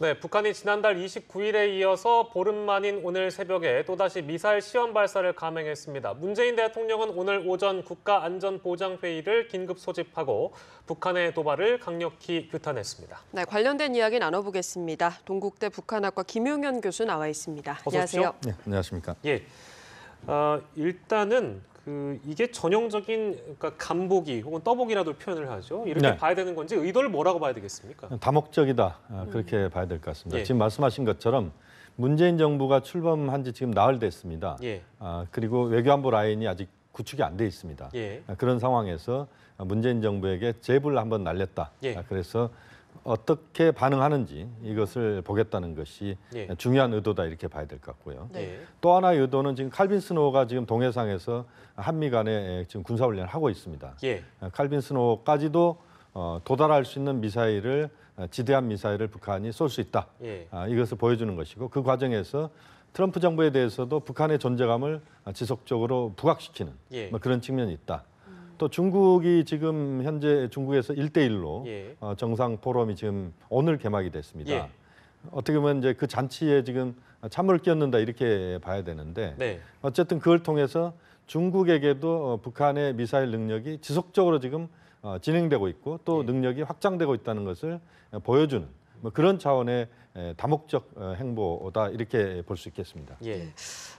네, 북한이 지난달 29일에 이어서 보름 만인 오늘 새벽에 또다시 미사일 시험 발사를 감행했습니다. 문재인 대통령은 오늘 오전 국가안전보장회의를 긴급 소집하고 북한의 도발을 강력히 규탄했습니다. 네, 관련된 이야기 나눠보겠습니다. 동국대 북한학과 김용현 교수 나와 있습니다. 안녕하세요. 네, 안녕하십니까. 예, 일단은 이게 전형적인 그러니까 간보기 혹은 떠보기라도 표현을 하죠. 이렇게 네. 봐야 되는 건지 의도를 뭐라고 봐야 되겠습니까? 다목적이다. 그렇게 봐야 될 것 같습니다. 예. 지금 말씀하신 것처럼 문재인 정부가 출범한 지 지금 나흘 됐습니다. 예. 그리고 외교안보 라인이 아직 구축이 안 돼 있습니다. 예. 그런 상황에서 문재인 정부에게 제불을 한번 날렸다. 예. 그래서 어떻게 반응하는지 이것을 보겠다는 것이 예. 중요한 의도다 이렇게 봐야 될 것 같고요. 네. 또 하나의 의도는 지금 칼빈 스노우가 지금 동해상에서 한미 간에 지금 군사훈련을 하고 있습니다. 예. 칼빈 스노우까지도 도달할 수 있는 미사일을 지대한 미사일을 북한이 쏠 수 있다. 예. 이것을 보여주는 것이고 그 과정에서 트럼프 정부에 대해서도 북한의 존재감을 지속적으로 부각시키는 예. 그런 측면이 있다. 또 중국이 지금 현재 중국에서 1대1로 예. 정상 포럼이 지금 오늘 개막이 됐습니다. 예. 어떻게 보면 이제 그 잔치에 지금 찬물을 끼얹는다 이렇게 봐야 되는데 네. 어쨌든 그걸 통해서 중국에게도 북한의 미사일 능력이 지속적으로 지금 진행되고 있고 또 예. 능력이 확장되고 있다는 것을 보여주는 그런 차원의 다목적 행보다 이렇게 볼 수 있겠습니다. 예.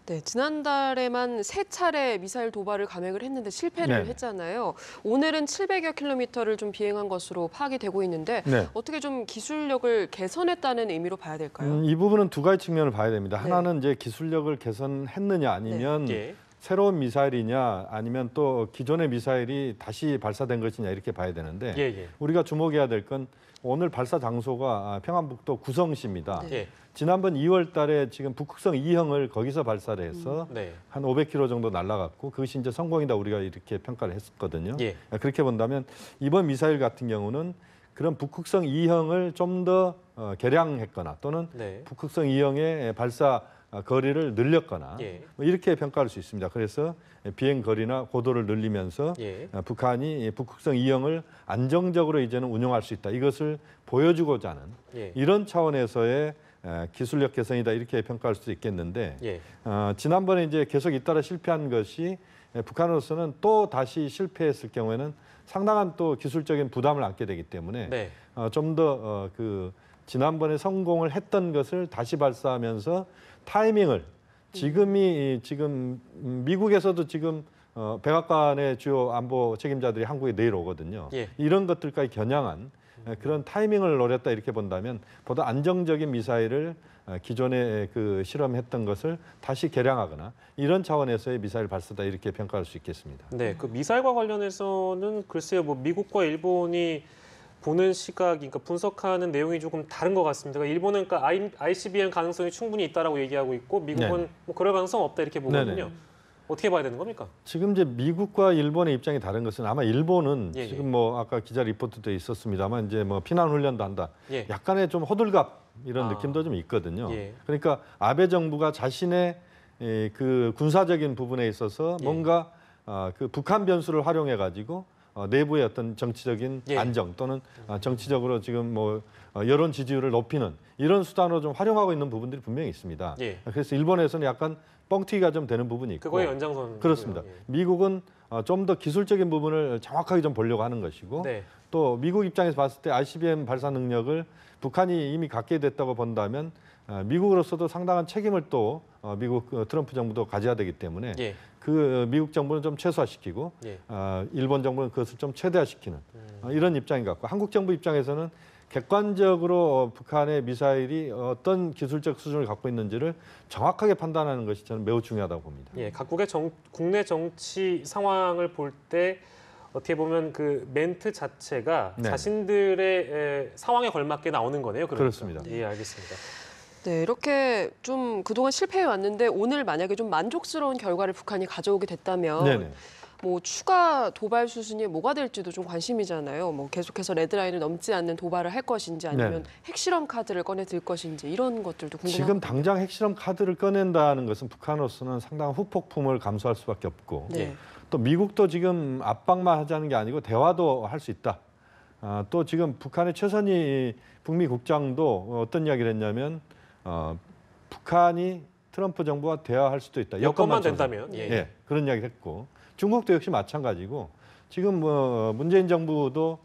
네, 지난달에만 3차례 미사일 도발을 감행을 했는데 실패를 네. 했잖아요. 오늘은 700여 킬로미터를 좀 비행한 것으로 파악이 되고 있는데 네. 어떻게 좀 기술력을 개선했다는 의미로 봐야 될까요? 이 부분은 두 가지 측면을 봐야 됩니다. 네. 하나는 이제 기술력을 개선했느냐 아니면 예. 새로운 미사일이냐 아니면 또 기존의 미사일이 다시 발사된 것이냐 이렇게 봐야 되는데 예. 예. 우리가 주목해야 될 건 오늘 발사 장소가 평안북도 구성시입니다. 예. 지난번 2월 달에 지금 북극성 2형을 거기서 발사를 해서 네. 한 500km 정도 날아갔고 그것이 이제 성공이다 우리가 이렇게 평가를 했었거든요. 예. 그렇게 본다면 이번 미사일 같은 경우는 그런 북극성 2형을 좀 더 개량했거나 또는 네. 북극성 2형의 발사 거리를 늘렸거나 예. 이렇게 평가할 수 있습니다. 그래서 비행 거리나 고도를 늘리면서 예. 북한이 북극성 2형을 안정적으로 이제는 운용할 수 있다. 이것을 보여주고자 하는 예. 이런 차원에서의 기술력 개선이다 이렇게 평가할 수도 있겠는데 예. 지난번에 이제 계속 잇따라 실패한 것이 북한으로서는 또 다시 실패했을 경우에는 상당한 또 기술적인 부담을 안게 되기 때문에 네. 좀 더 지난번에 성공을 했던 것을 다시 발사하면서 타이밍을 지금 미국에서도 지금 백악관의 주요 안보 책임자들이 한국에 내일 오거든요. 예. 이런 것들까지 겨냥한 그런 타이밍을 노렸다 이렇게 본다면 보다 안정적인 미사일을 기존에 실험했던 것을 다시 개량하거나 이런 차원에서의 미사일 발사다 이렇게 평가할 수 있겠습니다. 네, 그 미사일과 관련해서는 글쎄요, 뭐 미국과 일본이 보는 시각, 그러니까 분석하는 내용이 조금 다른 것 같습니다. 그러니까 일본은 그러니까 ICBM 가능성이 충분히 있다라고 얘기하고 있고 미국은 뭐 그럴 가능성 없다 이렇게 보거든요. 네네. 어떻게 봐야 되는 겁니까? 지금 이제 미국과 일본의 입장이 다른 것은 아마 일본은 예, 예. 지금 뭐 아까 기자 리포트도 있었습니다만 이제 뭐 피난 훈련도 한다. 예. 약간의 좀 호들갑 이런 아. 느낌도 좀 있거든요. 예. 그러니까 아베 정부가 자신의 그 군사적인 부분에 있어서 예. 뭔가 그 북한 변수를 활용해 가지고 내부의 어떤 정치적인 예. 안정 또는 정치적으로 지금 뭐 여론 지지율을 높이는 이런 수단으로 좀 활용하고 있는 부분들이 분명히 있습니다. 예. 그래서 일본에서는 약간 뻥튀기가 좀 되는 부분이 있고 그거의 연장선. 그렇습니다. 미국은 좀 더 기술적인 부분을 정확하게 좀 보려고 하는 것이고 네. 또 미국 입장에서 봤을 때 ICBM 발사 능력을 북한이 이미 갖게 됐다고 본다면 미국으로서도 상당한 책임을 또 미국 트럼프 정부도 가져야 되기 때문에 예. 그 미국 정부는 좀 최소화시키고 예. 일본 정부는 그것을 좀 최대화시키는 이런 입장인 것 같고 한국 정부 입장에서는 객관적으로 북한의 미사일이 어떤 기술적 수준을 갖고 있는지를 정확하게 판단하는 것이 저는 매우 중요하다고 봅니다. 예, 각국의 국내 정치 상황을 볼 때 어떻게 보면 그 멘트 자체가 네. 자신들의 상황에 걸맞게 나오는 거네요. 그러니까. 그렇습니다. 예, 알겠습니다. 네, 이렇게 좀 그동안 실패해 왔는데 오늘 만약에 좀 만족스러운 결과를 북한이 가져오게 됐다면 네네. 뭐 추가 도발 수순이 뭐가 될지도 좀 관심이잖아요. 뭐 계속해서 레드라인을 넘지 않는 도발을 할 것인지 아니면 네. 핵실험 카드를 꺼내 들 것인지 이런 것들도 궁금합니다. 지금 당장 핵실험 카드를 꺼낸다는 것은 북한으로서는 상당한 후폭풍을 감수할 수밖에 없고 네. 또 미국도 지금 압박만 하자는 게 아니고 대화도 할 수 있다. 또 지금 북한의 최선희 북미 국장도 어떤 이야기를 했냐면 북한이 트럼프 정부와 대화할 수도 있다. 여건만 맞춰서. 된다면. 예. 예, 그런 이야기를 했고 중국도 역시 마찬가지고 지금 문재인 정부도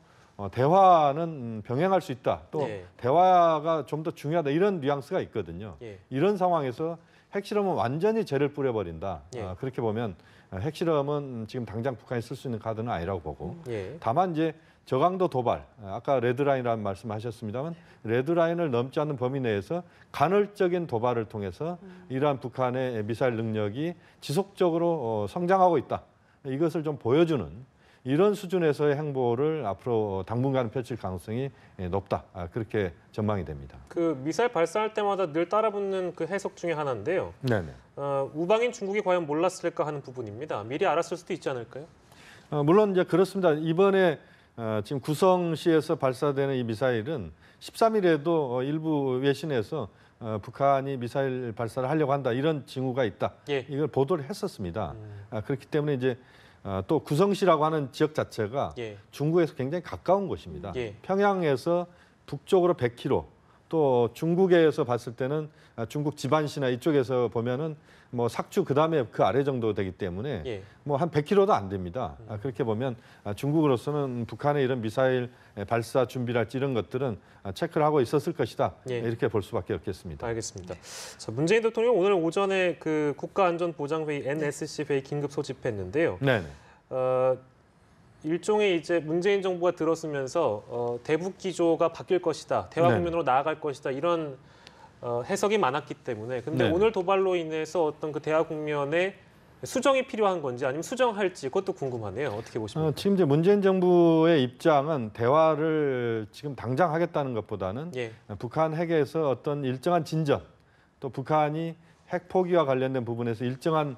대화는 병행할 수 있다. 또 예. 대화가 좀 더 중요하다. 이런 뉘앙스가 있거든요. 예. 이런 상황에서 핵실험은 완전히 죄를 뿌려버린다. 예. 그렇게 보면 핵실험은 지금 당장 북한이 쓸 수 있는 카드는 아니라고 보고 예. 다만 이제 저강도 도발, 아까 레드라인이라는 말씀하셨습니다만 레드라인을 넘지 않는 범위 내에서 간헐적인 도발을 통해서 이러한 북한의 미사일 능력이 지속적으로 성장하고 있다. 이것을 좀 보여주는 이런 수준에서의 행보를 앞으로 당분간 펼칠 가능성이 높다. 그렇게 전망이 됩니다. 그 미사일 발사할 때마다 늘 따라붙는 그 해석 중에 하나인데요. 네네. 우방인 중국이 과연 몰랐을까 하는 부분입니다. 미리 알았을 수도 있지 않을까요? 물론 이제 그렇습니다. 이번에 지금 구성시에서 발사되는 이 미사일은 13일에도 일부 외신에서 북한이 미사일 발사를 하려고 한다 이런 징후가 있다. 예. 이걸 보도를 했었습니다. 그렇기 때문에 이제 또 구성시라고 하는 지역 자체가 예. 중국에서 굉장히 가까운 곳입니다. 예. 평양에서 북쪽으로 100km, 또 중국에서 봤을 때는 중국 지반시나 이쪽에서 보면은 뭐 삭주 그다음에 그 아래 정도 되기 때문에 예. 뭐 한 100km도 안 됩니다. 그렇게 보면 중국으로서는 북한의 이런 미사일 발사 준비랄지 이런 것들은 체크를 하고 있었을 것이다. 예. 이렇게 볼 수밖에 없겠습니다. 알겠습니다. 자, 문재인 대통령 오늘 오전에 그 국가안전보장회의 NSC 회의 긴급 소집했는데요. 네. 일종의 이제 문재인 정부가 들었으면서 대북 기조가 바뀔 것이다, 대화 네. 국면으로 나아갈 것이다 이런 해석이 많았기 때문에 근데 네. 오늘 도발로 인해서 어떤 그 대화 국면에 수정이 필요한 건지 아니면 수정할지 그것도 궁금하네요. 어떻게 보십니까? 지금 이제 문재인 정부의 입장은 대화를 지금 당장 하겠다는 것보다는 예, 북한 핵에서 어떤 일정한 진전, 또 북한이 핵 포기와 관련된 부분에서 일정한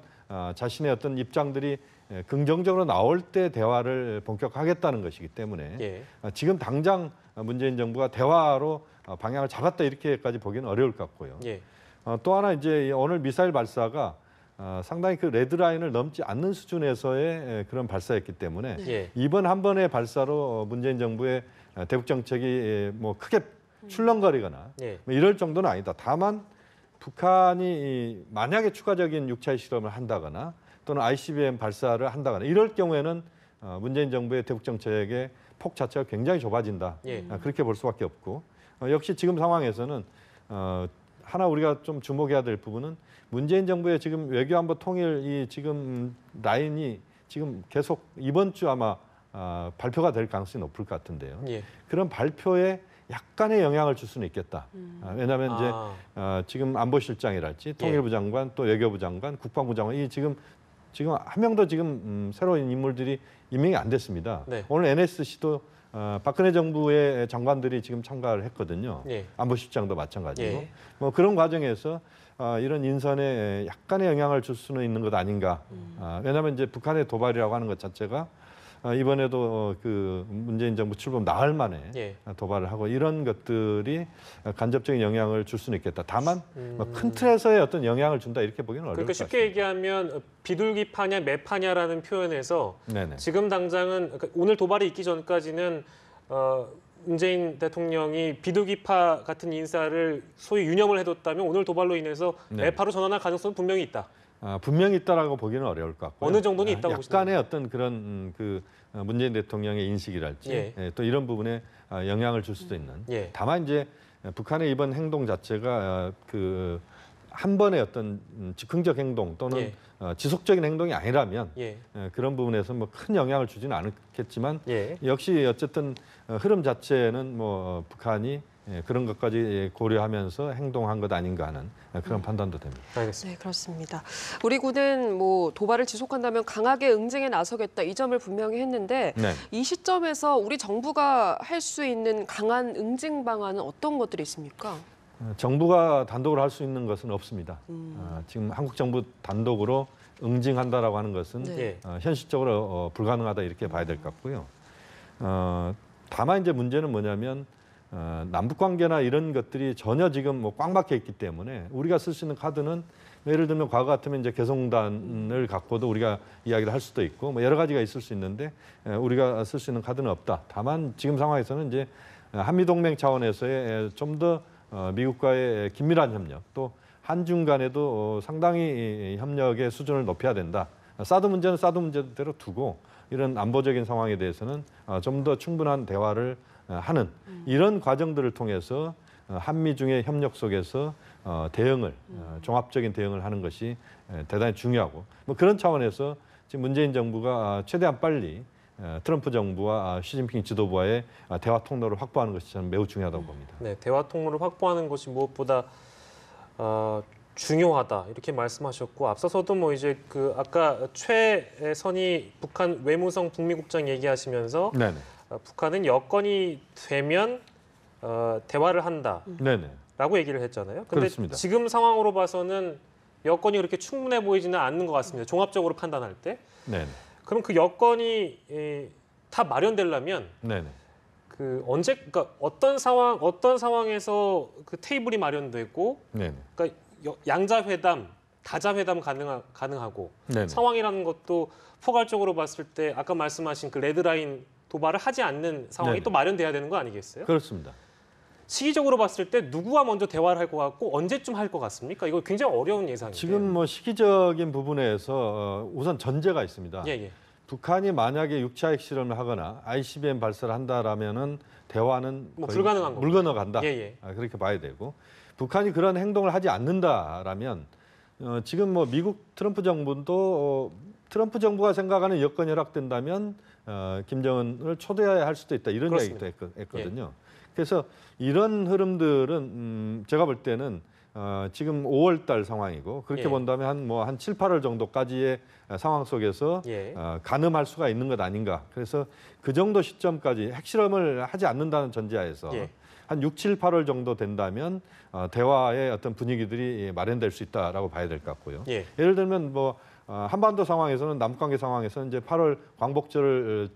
자신의 어떤 입장들이 긍정적으로 나올 때 대화를 본격화하겠다는 것이기 때문에 예, 지금 당장 문재인 정부가 대화로 방향을 잡았다 이렇게까지 보기는 어려울 것 같고요. 예, 또 하나 이제 오늘 미사일 발사가 상당히 그 레드라인을 넘지 않는 수준에서의 그런 발사였기 때문에 예, 이번 한 번의 발사로 문재인 정부의 대북 정책이 뭐 크게 출렁거리거나 예, 뭐 이럴 정도는 아니다. 다만 북한이 만약에 추가적인 6차의 실험을 한다거나 또는 ICBM 발사를 한다거나 이럴 경우에는 문재인 정부의 대북 정책의 폭 자체가 굉장히 좁아진다. 예. 그렇게 볼 수밖에 없고 역시 지금 상황에서는 하나 우리가 좀 주목해야 될 부분은 문재인 정부의 지금 외교안보 통일 이 지금 라인이 지금 계속 이번 주 아마 발표가 될 가능성이 높을 것 같은데요. 예. 그런 발표에 약간의 영향을 줄 수는 있겠다. 왜냐하면 이제 지금 안보실장이랄지 통일부 장관 또 외교부 장관, 국방부 장관 이 지금 한 명도 지금 새로운 인물들이 임명이 안 됐습니다. 네. 오늘 NSC도 박근혜 정부의 장관들이 지금 참가를 했거든요. 예. 안보실장도 마찬가지고 예. 뭐 그런 과정에서 이런 인선에 약간의 영향을 줄 수는 있는 것 아닌가. 왜냐하면 이제 북한의 도발이라고 하는 것 자체가 이번에도 그 문재인 정부 출범 나흘 만에 예. 도발을 하고 이런 것들이 간접적인 영향을 줄 수는 있겠다. 다만 뭐큰 틀에서의 어떤 영향을 준다 이렇게 보기는 어려울 그러니까 것 쉽게 같습니다. 얘기하면 비둘기파냐 매파냐라는 표현에서 네네. 지금 당장은 그러니까 오늘 도발이 있기 전까지는 문재인 대통령이 비둘기파 같은 인사를 소위 유념을 해뒀다면 오늘 도발로 인해서 네. 매파로 전환할 가능성은 분명히 있다. 분명히 있다라고 보기는 어려울 것 같고요. 어느 정도는 있다고 약간의 어떤 그런 그 문재인 대통령의 인식이랄지 예. 또 이런 부분에 영향을 줄 수도 있는. 예. 다만 이제 북한의 이번 행동 자체가 그 한 번의 어떤 즉흥적 행동 또는 예. 지속적인 행동이 아니라면 예. 그런 부분에서 뭐 큰 영향을 주지는 않겠지만 예. 역시 어쨌든 흐름 자체는 뭐 북한이 그런 것까지 고려하면서 행동한 것 아닌가 하는 그런 판단도 됩니다. 알겠습니다. 네, 그렇습니다. 우리 군은 뭐 도발을 지속한다면 강하게 응징에 나서겠다 이 점을 분명히 했는데 네. 이 시점에서 우리 정부가 할 수 있는 강한 응징 방안은 어떤 것들이 있습니까? 정부가 단독으로 할 수 있는 것은 없습니다. 지금 한국 정부 단독으로 응징한다라고 하는 것은 네. 예. 현실적으로 불가능하다 이렇게 봐야 될 것 같고요. 다만 이제 문제는 뭐냐면 남북 관계나 이런 것들이 전혀 지금 뭐 꽉 막혀 있기 때문에 우리가 쓸 수 있는 카드는 예를 들면 과거 같으면 이제 개성단을 갖고도 우리가 이야기를 할 수도 있고 뭐 여러 가지가 있을 수 있는데 우리가 쓸 수 있는 카드는 없다. 다만 지금 상황에서는 이제 한미 동맹 차원에서의 좀 더 미국과의 긴밀한 협력 또 한중 간에도 상당히 협력의 수준을 높여야 된다. 사드 문제는 사드 문제대로 두고 이런 안보적인 상황에 대해서는 좀 더 충분한 대화를 하는 이런 과정들을 통해서 한미중의 협력 속에서 대응을 종합적인 대응을 하는 것이 대단히 중요하고 뭐 그런 차원에서 지금 문재인 정부가 최대한 빨리 트럼프 정부와 시진핑 지도부와의 대화 통로를 확보하는 것이 저는 매우 중요하다고 봅니다. 네, 대화 통로를 확보하는 것이 무엇보다 중요하다 이렇게 말씀하셨고 앞서서도 뭐 이제 그 아까 최선희 북한 외무성 북미국장 얘기하시면서 네네. 북한은 여건이 되면 대화를 한다라고 네네. 얘기를 했잖아요. 근데 그렇습니다. 지금 상황으로 봐서는 여건이 그렇게 충분해 보이지는 않는 것 같습니다. 종합적으로 판단할 때. 네네. 그럼 그 여건이 다 마련되려면 네네. 그 언제 그러니까 어떤 상황에서 그 테이블이 마련되고 네네. 그러니까 양자 회담, 다자 회담 가능하고 네네. 상황이라는 것도 포괄적으로 봤을 때 아까 말씀하신 그 레드라인 도발을 하지 않는 상황이 네네. 또 마련돼야 되는 거 아니겠어요? 그렇습니다. 시기적으로 봤을 때 누구와 먼저 대화를 할 것 같고 언제쯤 할 것 같습니까? 이거 굉장히 어려운 예상인데. 지금 뭐 시기적인 부분에서 우선 전제가 있습니다. 예, 예. 북한이 만약에 6차 핵실험을 하거나 ICBM 발사를 한다라면은 대화는 뭐 거의 불가능한 물 건너간다. 예, 예. 그렇게 봐야 되고 북한이 그런 행동을 하지 않는다라면 지금 뭐 미국 트럼프 정부도 트럼프 정부가 생각하는 여건이 허락된다면 김정은을 초대해야 할 수도 있다 이런 그렇습니다. 이야기도 했거든요. 그래서 이런 흐름들은 제가 볼 때는 지금 5월달 상황이고 그렇게 예. 본다면 한 7, 8월 정도까지의 상황 속에서 예. 가늠할 수가 있는 것 아닌가. 그래서 그 정도 시점까지 핵실험을 하지 않는다는 전제하에서 예. 한 6, 7, 8월 정도 된다면 대화의 어떤 분위기들이 마련될 수 있다라고 봐야 될 것 같고요. 예. 예를 들면 뭐 한반도 상황에서는 남북관계 상황에서는 이제 8월 광복절을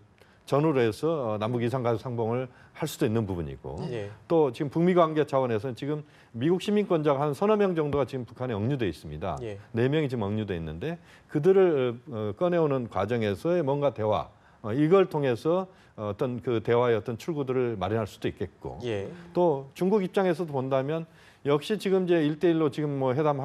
전후로 해서 남북 이상가족 상봉을 할 수도 있는 부분이고 예. 또 지금 북미 관계 차원에서는 지금 미국 시민권자가 한 서너 명 정도가 지금 북한에 억류돼 있습니다. 예. 4명이 지금 억류돼 있는데 그들을 꺼내오는 과정에서의 뭔가 대화 이걸 통해서 어떤 그 대화의 어떤 출구들을 마련할 수도 있겠고 예. 또 중국 입장에서도 본다면 역시 지금 이제 1대1로 지금 뭐 회담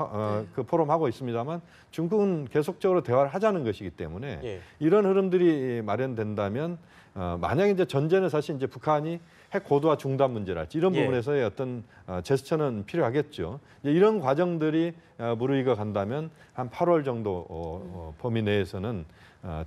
그 포럼 하고 있습니다만 중국은 계속적으로 대화를 하자는 것이기 때문에 예. 이런 흐름들이 마련된다면 만약에 이제 전제는 사실 이제 북한이 핵 고도화 중단 문제랄지 이런 예. 부분에서의 어떤 제스처는 필요하겠죠. 이제 이런 과정들이 무르익어 간다면 한 8월 정도 범위 내에서는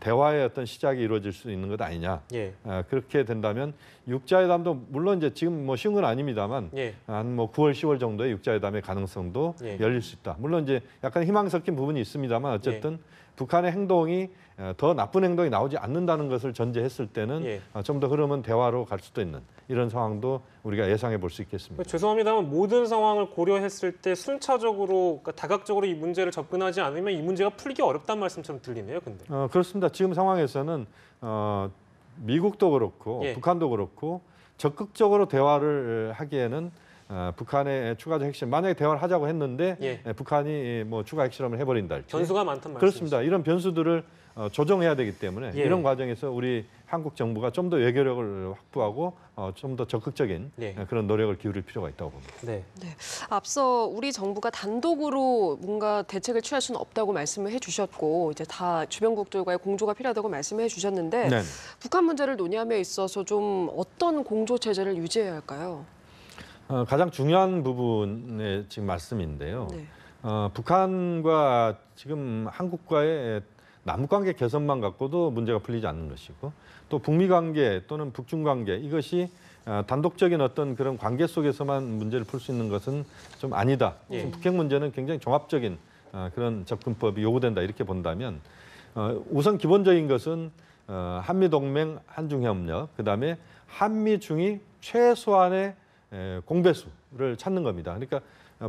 대화의 어떤 시작이 이루어질 수 있는 것 아니냐. 예. 그렇게 된다면 육자회담도 물론 이제 지금 뭐 쉬운 건 아닙니다만 예. 한 뭐 9월, 10월 정도의 육자회담의 가능성도 예. 열릴 수 있다. 물론 이제 약간 희망 섞인 부분이 있습니다만 어쨌든 북한의 행동이 더 나쁜 행동이 나오지 않는다는 것을 전제했을 때는 예. 좀 더 흐름은 대화로 갈 수도 있는 이런 상황도 우리가 예상해 볼 수 있겠습니다. 죄송합니다만 모든 상황을 고려했을 때 순차적으로 그러니까 다각적으로 이 문제를 접근하지 않으면 이 문제가 풀기 어렵다는 말씀처럼 들리네요. 근데. 그렇습니다. 지금 상황에서는 미국도 그렇고 예. 북한도 그렇고 적극적으로 대화를 하기에는 북한의 추가적 핵실험 만약에 대화를 하자고 했는데 예. 북한이 뭐 추가 핵실험을 해버린다 할지 변수가 많단 말씀이시죠. 그렇습니다. 이런 변수들을 조정해야 되기 때문에 예. 이런 과정에서 우리 한국 정부가 좀 더 외교력을 확보하고 좀 더 적극적인 예. 그런 노력을 기울일 필요가 있다고 봅니다. 네. 앞서 우리 정부가 단독으로 뭔가 대책을 취할 수는 없다고 말씀을 해주셨고 이제 다 주변국들과의 공조가 필요하다고 말씀을 해주셨는데 네. 북한 문제를 논의함에 있어서 좀 어떤 공조 체제를 유지해야 할까요? 가장 중요한 부분의 지금 말씀인데요. 네. 북한과 지금 한국과의 남북관계 개선만 갖고도 문제가 풀리지 않는 것이고 또 북미관계 또는 북중관계 이것이 단독적인 어떤 그런 관계 속에서만 문제를 풀 수 있는 것은 좀 아니다. 예. 지금 북핵 문제는 굉장히 종합적인 그런 접근법이 요구된다 이렇게 본다면 우선 기본적인 것은 한미동맹, 한중협력, 그다음에 한미중이 최소한의 공배수를 찾는 겁니다. 그러니까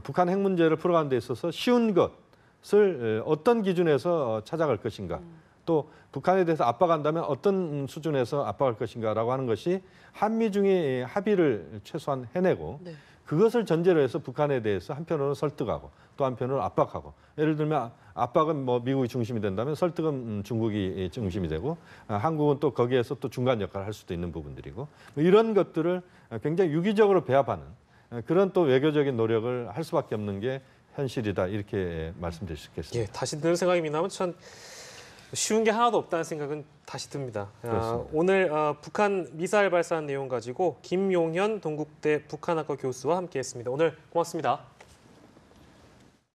북한 핵 문제를 풀어가는 데 있어서 쉬운 것을 어떤 기준에서 찾아갈 것인가 또 북한에 대해서 압박한다면 어떤 수준에서 압박할 것인가라고 하는 것이 한미중의 합의를 최소한 해내고 네. 그것을 전제로 해서 북한에 대해서 한편으로는 설득하고 또 한편으로는 압박하고 예를 들면 압박은 뭐 미국이 중심이 된다면 설득은 중국이 중심이 되고 한국은 또 거기에서 또 중간 역할을 할 수도 있는 부분들이고 뭐 이런 것들을 굉장히 유기적으로 배합하는 그런 또 외교적인 노력을 할 수밖에 없는 게 현실이다 이렇게 말씀드릴 수 있겠습니다. 예, 다시 드는 생각이 나면 참 쉬운 게 하나도 없다는 생각은 다시 듭니다. 오늘 북한 미사일 발사한 내용 가지고 김용현 동국대 북한학과 교수와 함께했습니다. 오늘 고맙습니다.